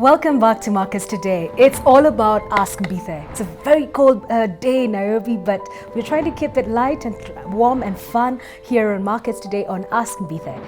Welcome back to Markets Today. It's all about Ask Mbithe. It's a very cold day in Nairobi, but we're trying to keep it light and warm and fun here on Markets Today on Ask Mbithe.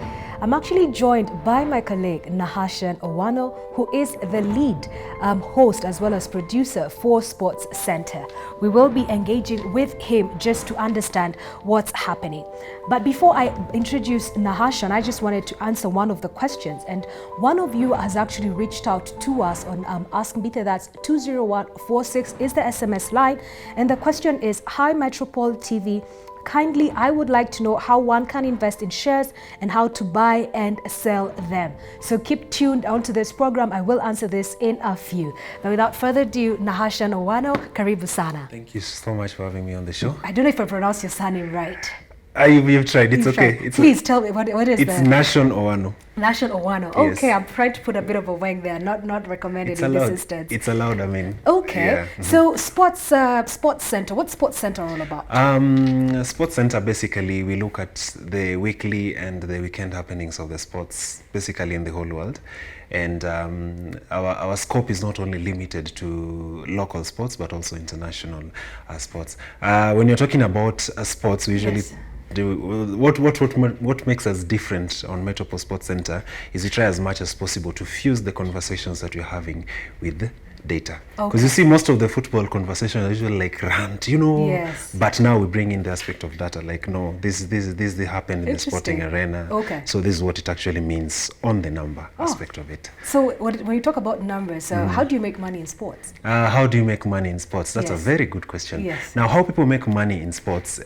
I'm actually joined by my colleague Nahashan Owano, who is the lead host as well as producer for Sports Center. We will be engaging with him just to understand what's happening. But before I introduce Nahashan, I just wanted to answer one of the questions. And one of you has actually reached out to us on Ask Mbithe. That's 20146 is the SMS line. And the question is, hi Metropole TV. Kindly, I would like to know how one can invest in shares and how to buy and sell them. So keep tuned onto this program. I will answer this in a few. But without further ado, Nahashan Owano, karibu sana. Thank you so much for having me on the show. I don't know if I pronounced your surname right. You've tried. It's okay. Please tell me what is it's that? Nahashan Owano. Nahashan Owano. Yes. Okay, I'm trying to put a bit of a wang there. Not recommended in this instance. It's allowed. I mean. Okay. Yeah. So Sports Center. What's Sports Center all about? Sports Center, basically we look at the weekly and the weekend happenings of the sports, basically in the whole world. And our scope is not only limited to local sports, but also international sports. When you're talking about sports, we usually what makes us different on Metropole Sports Center is we try as much as possible to fuse the conversations that we're having with data. Because you see, most of the football conversations are usually like rant, you know. Yes. But now we bring in the aspect of data, like no, this happened in the sporting arena. Okay. So this is what it actually means on the number aspect of it. So when you talk about numbers, how do you make money in sports? How do you make money in sports? That's Yes. a very good question. Yes. Now, how people make money in sports?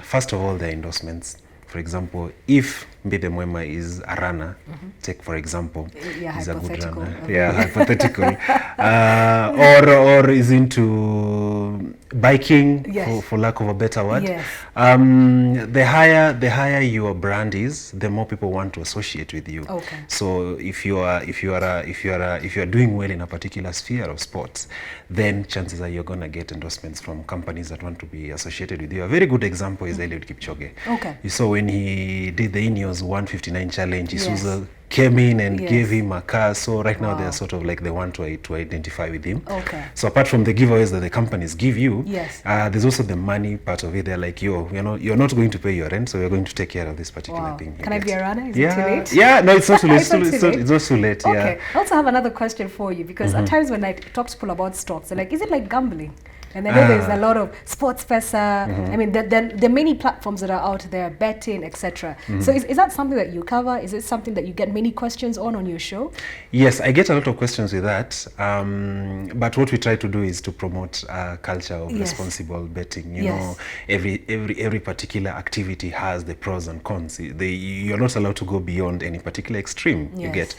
First of all, their endorsements. For example, if Mbithe Mwema is a runner, take for example, he's a good runner. Yeah, hypothetical. Or is into biking, Yes. for lack of a better word. Yes. The higher your brand is, the more people want to associate with you. Okay. So if you are doing well in a particular sphere of sports, then chances are you're gonna get endorsements from companies that want to be associated with you. A very good example is Eliud Kipchoge. Okay. You saw when he did the Ineos 159 challenge, Yes. Isuzu came in and Yes. gave him a car. So right now Wow. they're sort of like they want to identify with him. Okay. So apart from the giveaways that the companies give you, Yes. there's also the money part of it. They're like, you're not going to pay your rent, so we're going to take care of this particular thing. Can I be a runner? Is yeah. it too late? Yeah, no, it's not too late. It's not It's not too late. Okay. Yeah. I also have another question for you, because at times when I talk to people about stocks, they're like, is it like gambling? And I know there's a lot of sports pesa. I mean, there are many platforms that are out there, betting, etc. So is that something that you cover? Is it something that you get many questions on your show? Yes, I get a lot of questions with that. But what we try to do is to promote a culture of Yes. responsible betting. You Yes. know, every particular activity has the pros and cons. You're not allowed to go beyond any particular extreme. Yes. You get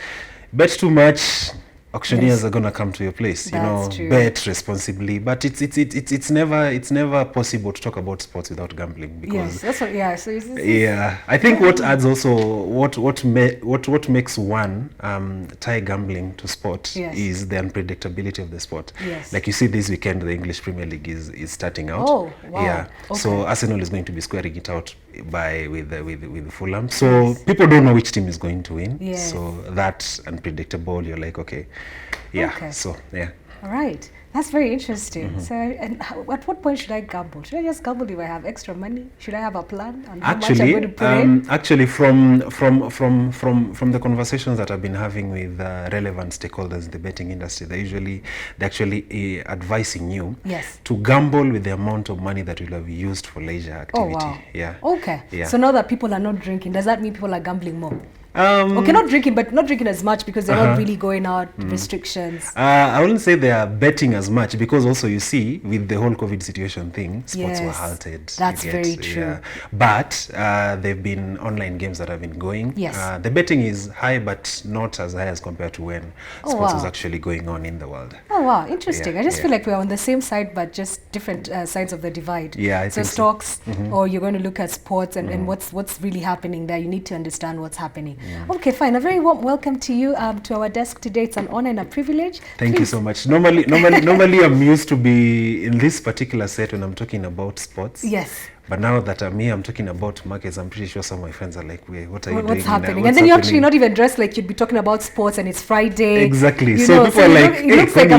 bet too much. Auctioneers Yes. are gonna come to your place. That's true. Bet responsibly. But it's never possible to talk about sports without gambling, because Yes, that's what. Yeah. So yeah, I think what adds also what makes one tie gambling to sport Yes. is the unpredictability of the sport. Yes. Like you see, this weekend the English Premier League is starting out. Oh, wow. Yeah. Okay. So Arsenal is going to be squaring it out with Fulham. So people don't know which team is going to win. Yes. So that's unpredictable. You're like, okay, yeah. Okay. So yeah. All right. That's very interesting. So, and at what point should I gamble? Should I just gamble if I have extra money? Should I have a plan on how much I'm going to put in? Actually, from the conversations that I've been having with relevant stakeholders in the betting industry, they're actually advising you Yes. to gamble with the amount of money that you'll have used for leisure activity. Oh, wow. Yeah. Okay. Yeah. So now that people are not drinking, does that mean people are gambling more? Okay, not drinking, but not drinking as much because they're not really going out, restrictions. I wouldn't say they are betting as much, because also you see with the whole COVID situation thing, sports were Yes, halted. that's very true. Yeah. But there've been online games that have been going. Yes. The betting is high, but not as high as compared to when Oh, sports wow. was actually going on in the world. Oh wow, interesting. Yeah, I just yeah. feel like we're on the same side, but just different sides of the divide. Yeah, I so think so. stocks, or you're going to look at sports and what's really happening there. You need to understand what's happening. Okay, fine. A very warm welcome to you to our desk today. It's an honor and a privilege. Thank you so much. Normally I'm used to be in this particular set when I'm talking about sports. Yes. But now that I'm here, I'm talking about markets, I'm pretty sure some of my friends are like, wait, what are you doing? What's happening? What's And then you're happening? actually not even dressed like you'd be talking about sports and it's Friday. Exactly. You So know, people are like, it looks like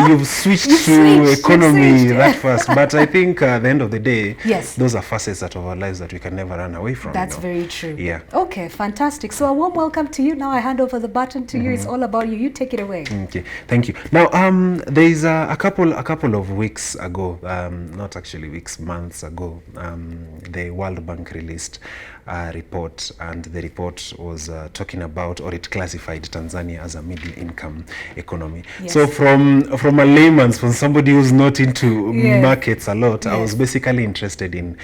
you've switched to economy that fast. But I think at the end of the day, yes, those are facets of our lives that we can never run away from. That's very true. Yeah. Okay, fantastic. So a warm welcome to you. Now I hand over the baton to you. It's all about you. You take it away. Okay, thank you. Now, there's a couple of weeks ago, not actually weeks, months ago, the World Bank released a report, and the report was talking about, or it classified Tanzania as a middle-income economy. Yes. So from a layman's, from somebody who's not into markets a lot, I was basically interested in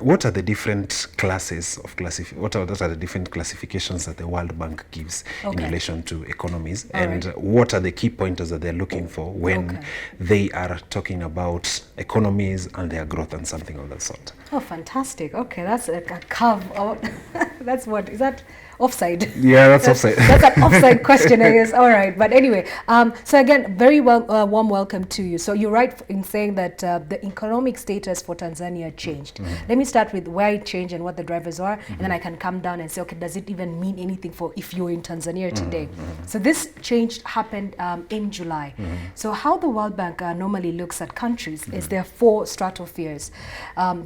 what are the different classes of what are the different classifications that the World Bank gives in relation to economies, and what are the key pointers that they're looking for when they are talking about economies and their growth and something of that sort. Oh, fantastic. Okay, that's a curve out. That's what, is that offside? Yeah, that's offside. That's an offside question, I guess. All right. But anyway, so again, very warm welcome to you. So you're right in saying that the economic status for Tanzania changed. Let me start with where it changed and what the drivers are, and then I can come down and say, okay, does it even mean anything for if you're in Tanzania today? So this change happened in July. So how the World Bank normally looks at countries is there are 4 stratospheres.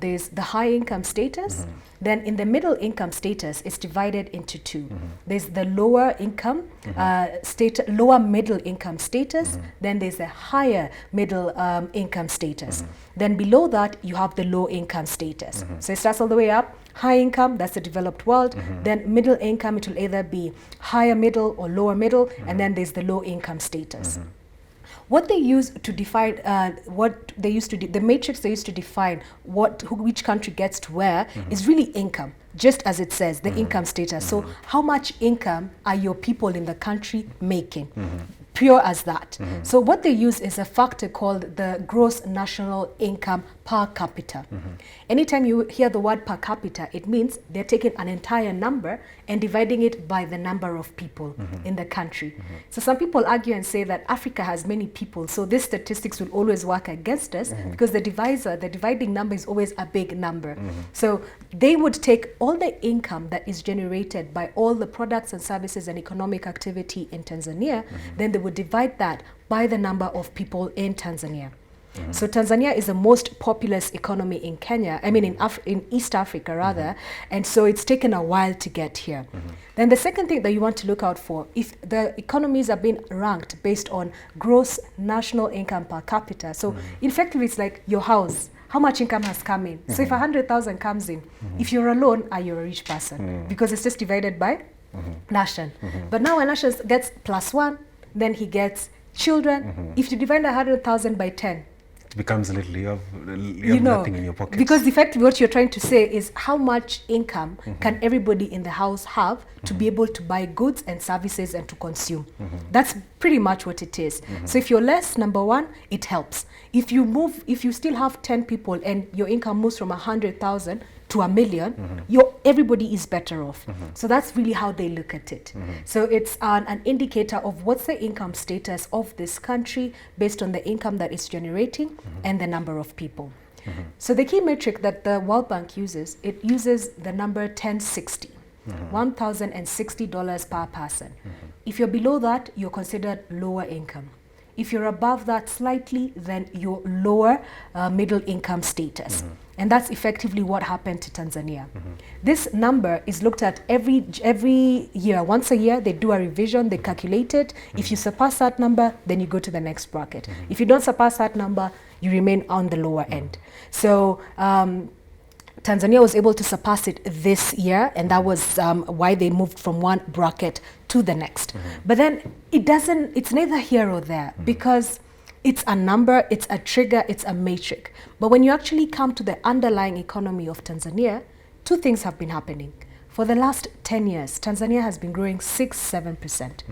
There's the high income status. Then in the middle income status, it's divided into 2. There's the lower income lower middle income status. Then there's the higher middle income status. Then below that, you have the low income status. So it starts all the way up. High income, that's the developed world. Then middle income, it will either be higher middle or lower middle. And then there's the low income status. What they use to define, the matrix they used to define which country gets to where is really income, just as it says, the income status. So how much income are your people in the country making? Pure as that. So what they use is a factor called the gross national income per capita. Anytime you hear the word per capita, it means they're taking an entire number and dividing it by the number of people in the country. So some people argue and say that Africa has many people, so these statistics will always work against us because the dividing number is always a big number. So they would take all the income that is generated by all the products and services and economic activity in Tanzania, then they would divide that by the number of people in Tanzania. So Tanzania is the most populous economy in Kenya, in East Africa rather, and so it's taken a while to get here. Then the second thing that you want to look out for, if the economies are being ranked based on gross national income per capita, so effectively it's like your house, how much income has come in. So if 100,000 comes in, if you're alone, are you a rich person? Because it's just divided by nation. But now when nation gets +1, then he gets children. If you divide 100,000 by 10, it becomes a little, you have nothing in your pocket. Because effectively what you're trying to say is how much income can everybody in the house have to be able to buy goods and services and to consume. That's pretty much what it is. So if you're less, number one, it helps. If you still have 10 people and your income moves from 100,000 to 1 million, everybody is better off. So that's really how they look at it. So it's an indicator of what's the income status of this country based on the income that it's generating and the number of people. So the key metric that the World Bank uses, it uses the number 1060, $1,060 per person. If you're below that, you're considered lower income. If you're above that slightly, then you're lower middle income status. And that's effectively what happened to Tanzania. This number is looked at every year. Once a year, they do a revision, they calculate it. If you surpass that number, then you go to the next bracket. If you don't surpass that number, you remain on the lower end. So Tanzania was able to surpass it this year, and that was why they moved from one bracket to the next. But then it's neither here or there, because it's a number, it's a trigger, it's a matrix. But when you actually come to the underlying economy of Tanzania, two things have been happening. For the last 10 years, Tanzania has been growing 6-7%.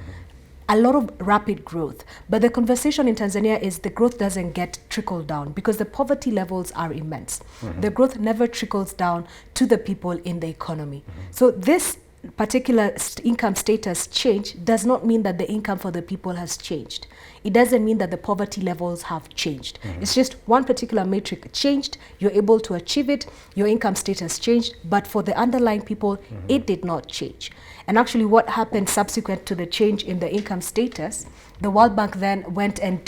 A lot of rapid growth. But the conversation in Tanzania is the growth doesn't get trickled down because the poverty levels are immense. The growth never trickles down to the people in the economy. So this particular income status change does not mean that the income for the people has changed. It doesn't mean that the poverty levels have changed. It's just one particular metric changed, you're able to achieve it, your income status changed, but for the underlying people, it did not change. And actually what happened subsequent to the change in the income status, the World Bank then went and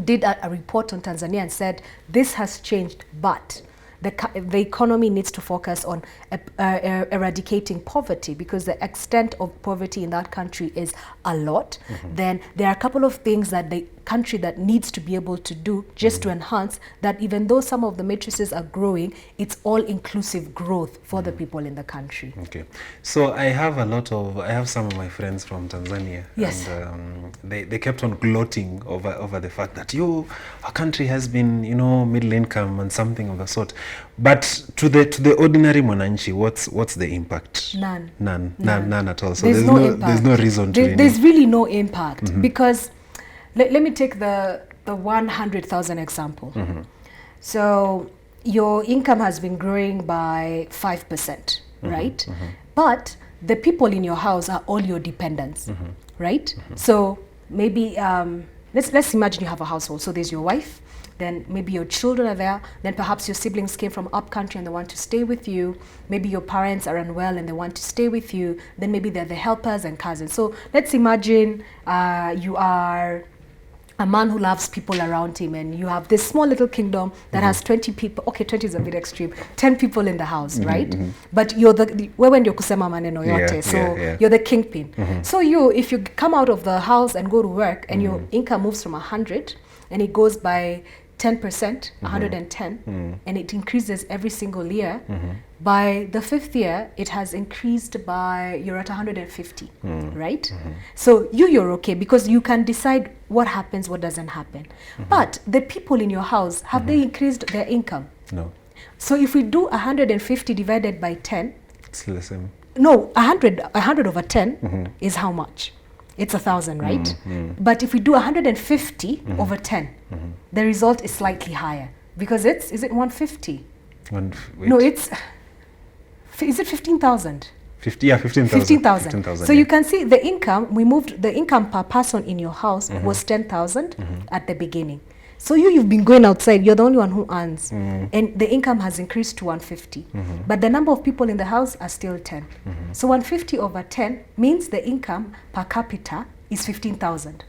did a report on Tanzania and said, this has changed, but the economy needs to focus on eradicating poverty, because the extent of poverty in that country is a lot. Then there are a couple of things that the country that needs to be able to do just to enhance that, even though some of the matrices are growing, it's all inclusive growth for the people in the country. Okay, so I have some of my friends from Tanzania. Yes. And they kept on gloating over the fact that our country has been, middle income and something of the sort. But to the ordinary mwananchi, what's the impact? None at all. So there's no reason to. There's really no impact, because let me take the 100,000 example. So your income has been growing by 5%, right? But the people in your house are all your dependents, right? So maybe let's imagine you have a household. So there's your wife, then maybe your children are there, then perhaps your siblings came from up country and they want to stay with you, maybe your parents are unwell and they want to stay with you, then maybe they're the helpers and cousins. So let's imagine you are a man who loves people around him, and you have this small little kingdom that has 20 people. Okay, 20 is a bit extreme. 10 people in the house, right? But you're wewe ndio kusema maneno yote. So you're the kingpin. So if you come out of the house and go to work, and your income moves from 100 and it goes by 10%, 110, and it increases every single year. By the 5th year, it has increased by, you're at 150, right? So you're okay, because you can decide what happens, what doesn't happen. But the people in your house, have they increased their income? No. So if we do 150 divided by 10, it's the same. No, 100 over 10 is how much? It's 1,000, right? But if we do 150 over 10, the result is slightly higher, because is it 150? No, is it 15,000? 15,000. So you can see the income, the income per person in your house was 10,000 at the beginning. So you've been going outside, you're the only one who earns. And the income has increased to 150. But the number of people in the house are still 10. So 150 over 10 means the income per capita is 15,000.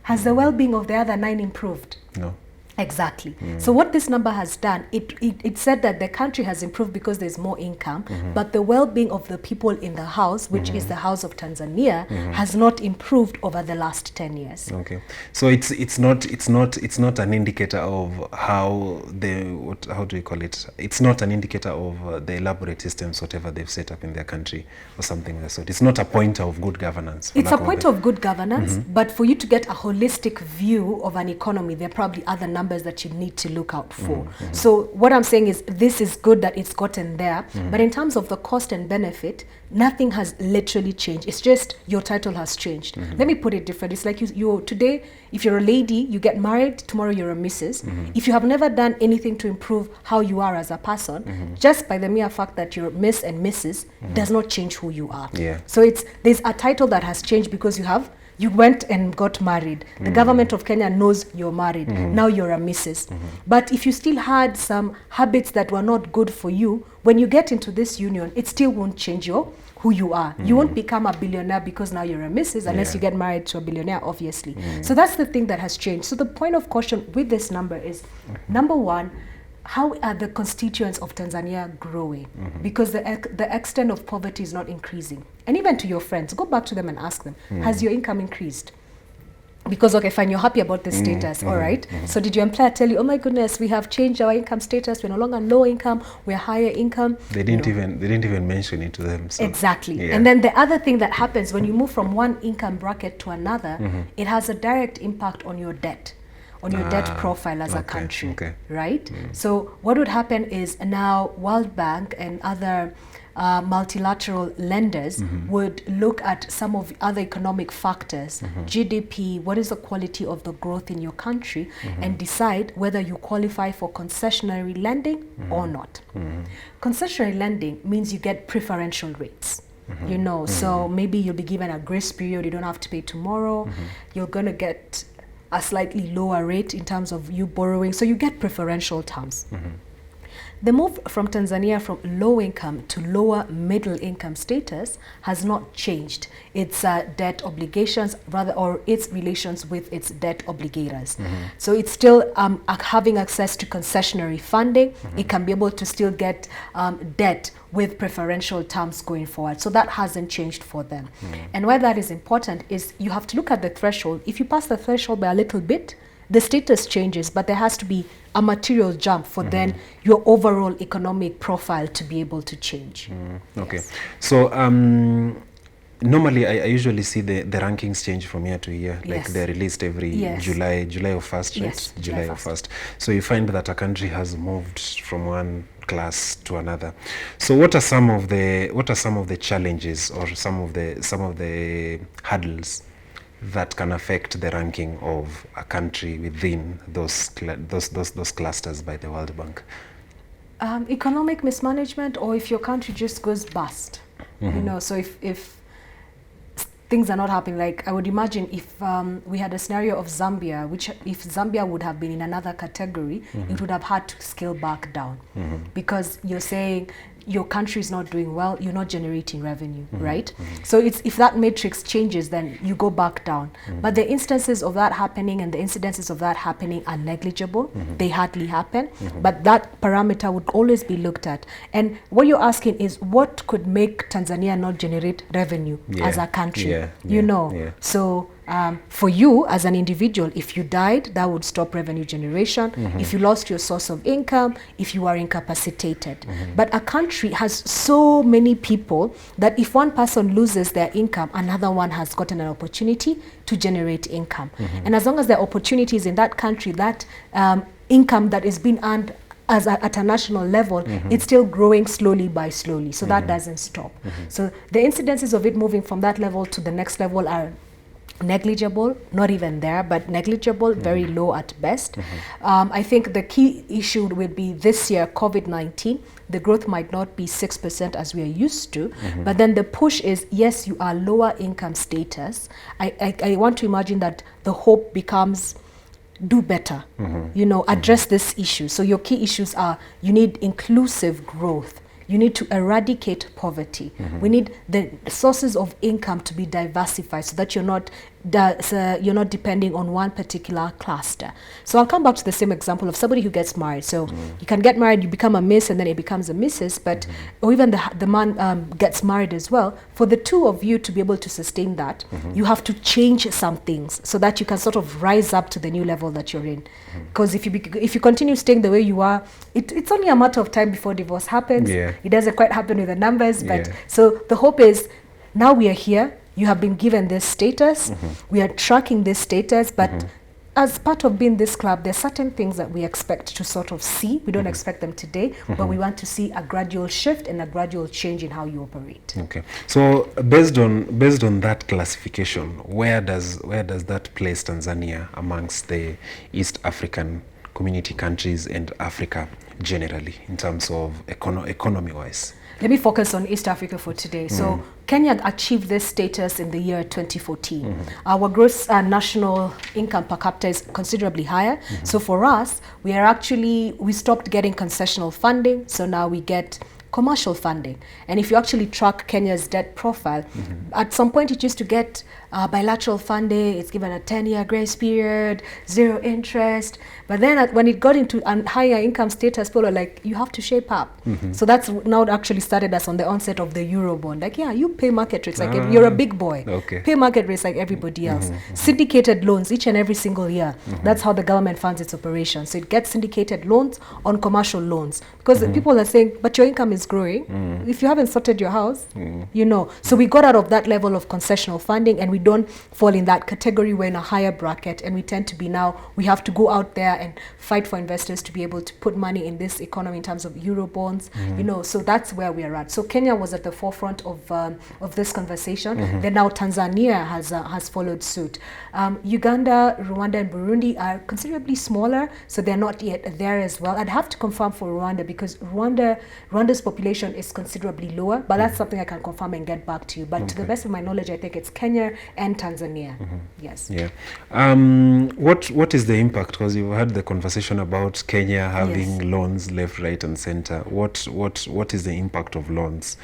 Has the well-being of the other 9 improved? No. Exactly. So what this number has done, it said that the country has improved because there's more income, but the well-being of the people in the house, which is the house of Tanzania, has not improved over the last 10 years. Okay. So it's not an indicator of how do you call it? It's not an indicator of the elaborate systems, whatever they've set up in their country or something of the sort. It's not a pointer of good governance. It's a point of good governance, but for you to get a holistic view of an economy, there are probably other numbers that you need to look out for. So what I'm saying is, this is good that it's gotten there, but in terms of the cost and benefit, nothing has literally changed. It's just your title has changed. Let me put it different. It's like you today, if you're a lady, you get married, tomorrow you're a Mrs. If you have never done anything to improve how you are as a person, just by the mere fact that you're Miss and Mrs. does not change who you are. So there's a title that has changed because you went and got married. The government of Kenya knows you're married. Now you're a Mrs. But if you still had some habits that were not good for you, when you get into this union, it still won't change who you are. You won't become a billionaire because now you're a Mrs. unless you get married to a billionaire, obviously. So that's the thing that has changed. So the point of caution with this number is, number one, how are the constituents of Tanzania growing? Because the extent of poverty is not increasing. And even to your friends, go back to them and ask them, has your income increased? Because, okay, fine, you're happy about the status, all right? So did your employer tell you, oh my goodness, we have changed our income status, we're no longer low income, we're higher income? They didn't even mention it to them. So. Exactly. And then the other thing that happens when you move from one income bracket to another, it has a direct impact on your debt. On your debt profile as a country, right? So what would happen is, now World Bank and other multilateral lenders would look at some of the other economic factors, GDP, what is the quality of the growth in your country, and decide whether you qualify for concessionary lending or not. Concessionary lending means you get preferential rates. So maybe you'll be given a grace period, you don't have to pay tomorrow, you're going to get a slightly lower rate in terms of you borrowing, so you get preferential terms. The move from Tanzania from low income to lower middle income status has not changed its debt obligations, rather, or its relations with its debt obligators. So it's still having access to concessionary funding. It can be able to still get debt with preferential terms going forward. So that hasn't changed for them. And why that is important is you have to look at the threshold. If you pass the threshold by a little bit, the status changes, but there has to be a material jump for then your overall economic profile to be able to change. Okay. Yes. So normally I usually see the rankings change from year to year. Like they're released every July of 1st, right? Yes, July of 1st. So you find that a country has moved from one class to another. So what are some of the challenges or some of the hurdles that can affect the ranking of a country within those clusters by the World Bank? Economic mismanagement, or if your country just goes bust. So if things are not happening, like I would imagine if we had a scenario of Zambia, which if Zambia would have been in another category, it would have had to scale back down, because you're saying your country is not doing well, you're not generating revenue, right? So if that matrix changes, then you go back down. But the instances of that happening and the incidences of that happening are negligible. They hardly happen. But that parameter would always be looked at. And what you're asking is, what could make Tanzania not generate revenue as a country? So for you as an individual, if you died, that would stop revenue generation. If you lost your source of income, if you are incapacitated. But a country has so many people that if one person loses their income, another one has gotten an opportunity to generate income. And as long as there are opportunities in that country, that income that is being earned at a national level, it's still growing slowly by slowly. So that doesn't stop. So the incidences of it moving from that level to the next level are negligible, not even there, but negligible, very low at best. I think the key issue will be this year, COVID-19. The growth might not be 6% as we are used to, but then the push is, yes, you are lower income status. I want to imagine that the hope becomes, do better, address this issue. So your key issues are, you need inclusive growth. You need to eradicate poverty. We need the sources of income to be diversified so that you're not depending on one particular cluster. So I'll come back to the same example of somebody who gets married. So you can get married, you become a miss, and then it becomes a missus, but or even the man gets married as well. For the two of you to be able to sustain that, you have to change some things so that you can sort of rise up to the new level that you're in. Because if you continue staying the way you are, it's only a matter of time before divorce happens. It doesn't quite happen with the numbers, but so the hope is, now we are here. You have been given this status. We are tracking this status, but as part of being this club, there are certain things that we expect to sort of see. We don't expect them today, but we want to see a gradual shift and a gradual change in how you operate. Okay. So based on that classification, where does that place Tanzania amongst the East African community countries and Africa generally in terms of economy-wise? Let me focus on East Africa for today. So Kenya achieved this status in the year 2014. Our gross national income per capita is considerably higher. So for us, we stopped getting concessional funding. So now we get commercial funding. And if you actually track Kenya's debt profile, at some point it used to get bilateral funding. It's given a 10-year grace period, 0 interest. But then when it got into a higher income status, people are like, you have to shape up. So that's now actually started us on the onset of the eurobond. Like, you pay market rates, like you're a big boy. Pay market rates like everybody else. Syndicated loans each and every single year. That's how the government funds its operations. So it gets syndicated loans on commercial loans. Because people are saying, but your income is growing. If you haven't sorted your house, So we got out of that level of concessional funding, and we we don't fall in that category. We're in a higher bracket, and we tend to be now, we have to go out there and fight for investors to be able to put money in this economy in terms of eurobonds, you know, so that's where we are at. So Kenya was at the forefront of this conversation. Then now Tanzania has followed suit. Uganda, Rwanda, and Burundi are considerably smaller, so they're not yet there as well. I'd have to confirm for Rwanda, because Rwanda's population is considerably lower, but that's something I can confirm and get back to you. But to the best of my knowledge, I think it's Kenya and Tanzania. Yes. Yeah. What is the impact? Because you've had the conversation about Kenya having loans left, right, and center. What is the impact of loans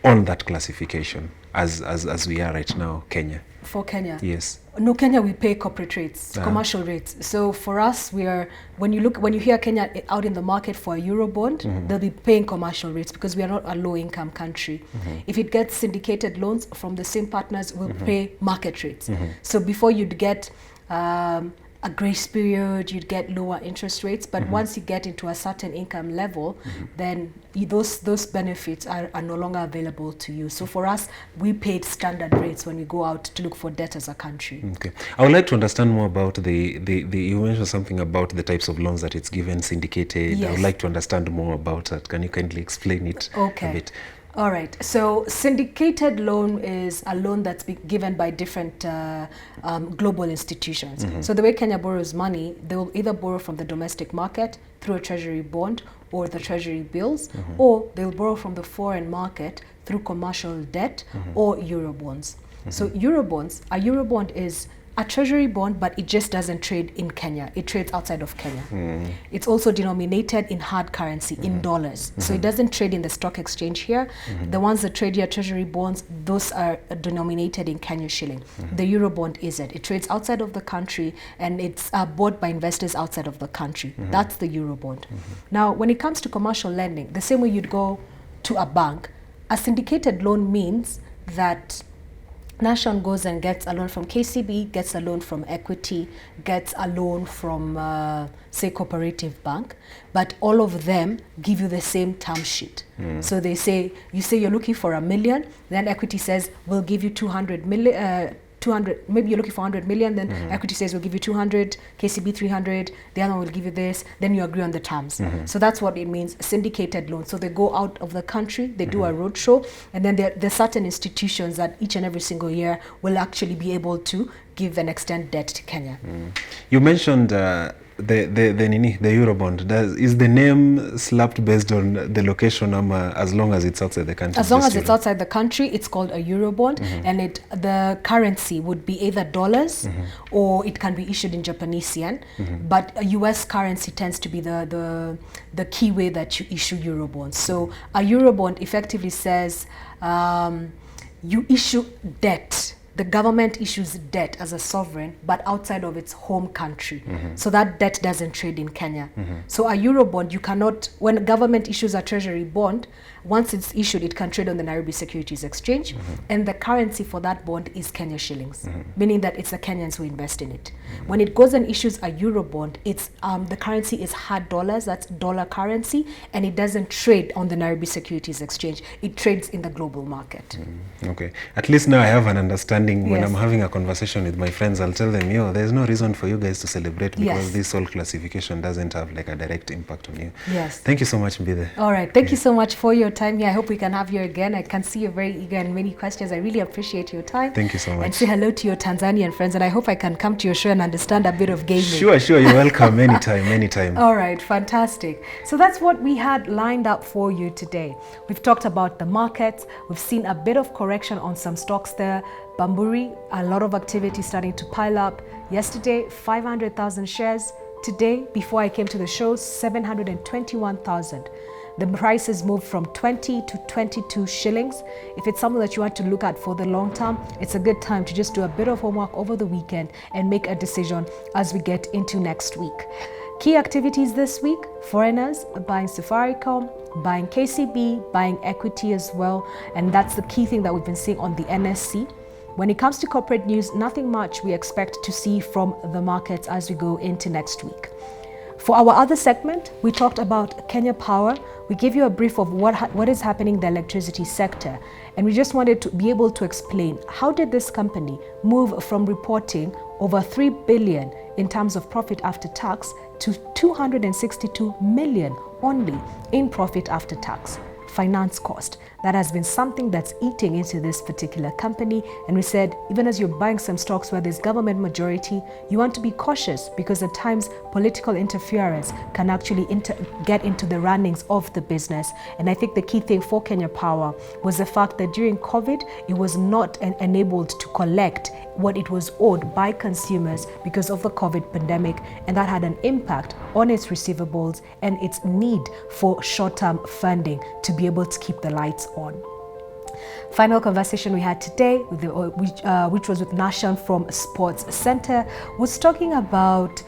on that classification as we are right now, Kenya? For Kenya? Yes. No, Kenya, we pay corporate rates, commercial rates. So for us, when you hear Kenya out in the market for a eurobond, they'll be paying commercial rates, because we are not a low-income country. If it gets syndicated loans from the same partners, we'll pay market rates. So before you'd get a grace period, you'd get lower interest rates, but once you get into a certain income level, then those benefits are no longer available to you. So for us, we paid standard rates when we go out to look for debt as a country. Okay. I would like to understand more about you mentioned something about the types of loans that it's given, syndicated. Yes. I would like to understand more about that. Can you kindly explain it a bit? All right. So syndicated loan is a loan that's given by different global institutions. So the way Kenya borrows money, they will either borrow from the domestic market through a treasury bond or the treasury bills, or they'll borrow from the foreign market through commercial debt or eurobonds. So a eurobond is a treasury bond, but it just doesn't trade in Kenya. It trades outside of Kenya. It's also denominated in hard currency, in dollars. So it doesn't trade in the stock exchange here. The ones that trade here, treasury bonds, those are denominated in Kenya shilling. The eurobond isn't. It trades outside of the country, and it's bought by investors outside of the country. That's the eurobond. Now, when it comes to commercial lending, the same way you'd go to a bank, a syndicated loan means that Nation goes and gets a loan from KCB, gets a loan from Equity, gets a loan from, say, Cooperative Bank, but all of them give you the same term sheet. So you say you're looking for $1 million, then Equity says, we'll give you 200 million, 200, maybe you're looking for 100 million, then Equity says we'll give you 200, KCB 300, the other one will give you this, then you agree on the terms. So that's what it means, syndicated loan. So they go out of the country, they do a roadshow, and then there are certain institutions that each and every single year will actually be able to give and extend debt to Kenya. You mentioned the eurobond. Is the name slapped based on the location, as long as it's outside the country? As long as it's outside the country, it's called a eurobond, and the currency would be either dollars or it can be issued in Japanese yen. But a US currency tends to be the key way that you issue eurobonds. So a eurobond effectively says you issue debt. The government issues debt as a sovereign, but outside of its home country. So that debt doesn't trade in Kenya. So a eurobond, you cannot, when government issues a treasury bond, once it's issued, it can trade on the Nairobi Securities Exchange, and the currency for that bond is Kenya shillings, meaning that it's the Kenyans who invest in it. When it goes and issues a eurobond, it's the currency is hard dollars, that's dollar currency, and it doesn't trade on the Nairobi Securities Exchange. It trades in the global market. Okay, at least now I have an understanding. When I'm having a conversation with my friends, I'll tell them, there's no reason for you guys to celebrate, because this whole classification doesn't have like a direct impact on you. Thank you so much, Mbide. All right, thank you so much for your time here. I hope we can have you again. I can see you're very eager and many questions. I really appreciate your time. Thank you so much. And say hello to your Tanzanian friends, and I hope I can come to your show and understand a bit of gaming. Sure, you're welcome. anytime. All right, fantastic. So that's what we had lined up for you today. We've talked about the markets. We've seen a bit of correction on some stocks there. Bamburi, a lot of activity starting to pile up. Yesterday, 500,000 shares. Today, before I came to the show, 721,000. The prices moved from 20 to 22 shillings. If it's something that you want to look at for the long term, it's a good time to just do a bit of homework over the weekend and make a decision as we get into next week. Key activities this week: foreigners buying Safaricom, buying KCB, buying Equity as well. And that's the key thing that we've been seeing on the NSC. When it comes to corporate news, nothing much we expect to see from the markets as we go into next week. For our other segment, we talked about Kenya Power. We gave you a brief of what is happening in the electricity sector. And we just wanted to be able to explain, how did this company move from reporting over 3 billion in terms of profit after tax to 262 million only in profit after tax? Finance cost. That has been something that's eating into this particular company. And we said, even as you're buying some stocks where there's government majority, you want to be cautious, because at times political interference can actually get into the runnings of the business. And I think the key thing for Kenya Power was the fact that during COVID, it was not enabled to collect what it was owed by consumers because of the COVID pandemic, and that had an impact on its receivables and its need for short-term funding to be able to keep the lights on. Final conversation we had today, which was with Nashan from Sports Center, was talking about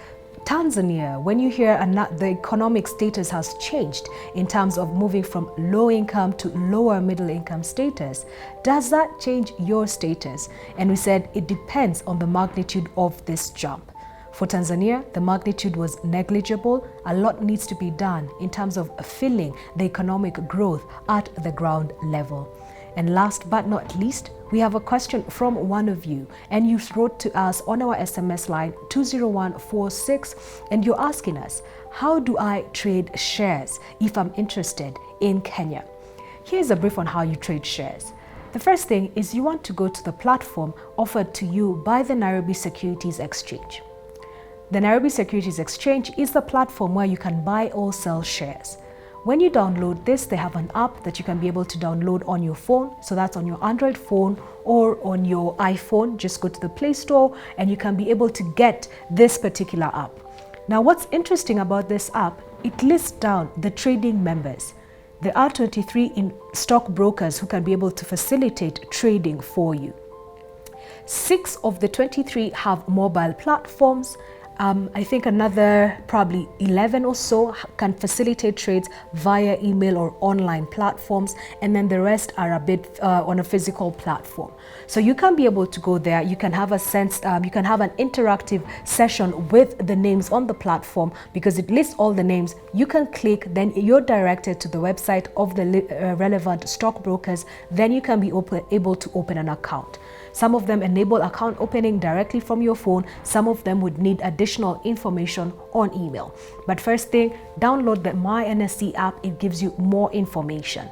Tanzania. When you hear the economic status has changed in terms of moving from low income to lower middle income status, does that change your status? And we said it depends on the magnitude of this jump. For Tanzania, the magnitude was negligible. A lot needs to be done in terms of filling the economic growth at the ground level. And last but not least, we have a question from one of you, and you wrote to us on our SMS line 20146, and you're asking us, how do I trade shares if I'm interested in Kenya? Here's a brief on how you trade shares. The first thing is you want to go to the platform offered to you by the Nairobi Securities Exchange. The Nairobi Securities Exchange is the platform where you can buy or sell shares. When you download this, they have an app that you can be able to download on your phone. So that's on your Android phone or on your iPhone. Just go to the Play Store and you can be able to get this particular app. Now, what's interesting about this app, it lists down the trading members. There are 23 stockbrokers who can be able to facilitate trading for you. 6 of the 23 have mobile platforms. I think another probably 11 or so can facilitate trades via email or online platforms, and then the rest are a bit on a physical platform. So you can be able to go there. You can have you can have an interactive session with the names on the platform, because it lists all the names. You can click, then you're directed to the website of the relevant stockbrokers. Then you can be able to open an account. Some of them enable account opening directly from your phone. Some of them would need additional information on email. But first thing, download the My NSE app. It gives you more information.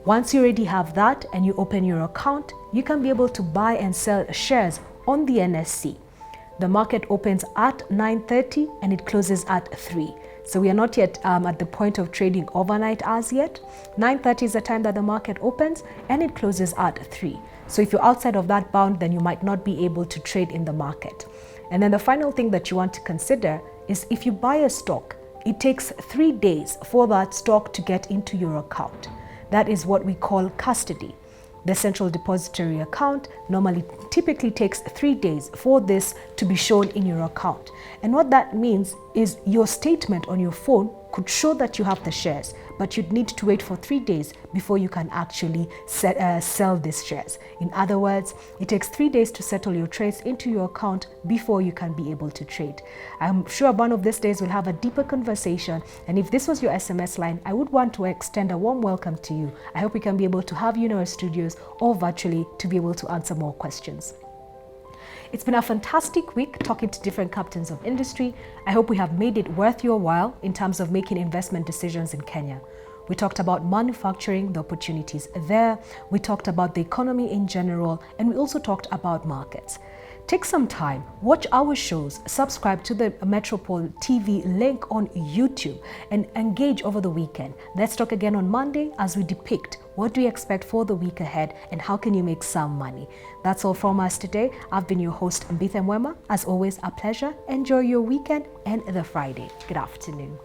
Once you already have that and you open your account, you can be able to buy and sell shares on the NSE. The market opens at 9:30 and it closes at 3. So we are not yet at the point of trading overnight as yet. 9:30 is the time that the market opens and it closes at 3. So if you're outside of that bound, then you might not be able to trade in the market. And then the final thing that you want to consider is, if you buy a stock, it takes 3 days for that stock to get into your account. That is what we call custody. The central depository account typically takes 3 days for this to be shown in your account. And what that means is your statement on your phone could show that you have the shares, but you'd need to wait for 3 days before you can actually sell these shares. In other words, it takes 3 days to settle your trades into your account before you can be able to trade. I'm sure one of these days we'll have a deeper conversation, and if this was your SMS line, I would want to extend a warm welcome to you. I hope we can be able to have you in our studios or virtually to be able to answer more questions. It's been a fantastic week talking to different captains of industry. I hope we have made it worth your while in terms of making investment decisions in Kenya. We talked about manufacturing, the opportunities there. We talked about the economy in general, and we also talked about markets. Take some time, watch our shows, subscribe to the Metropole TV link on YouTube, and engage over the weekend. Let's talk again on Monday as we depict what do we expect for the week ahead and how can you make some money. That's all from us today. I've been your host, Mbithe Mwema. As always, a pleasure. Enjoy your weekend and the Friday. Good afternoon.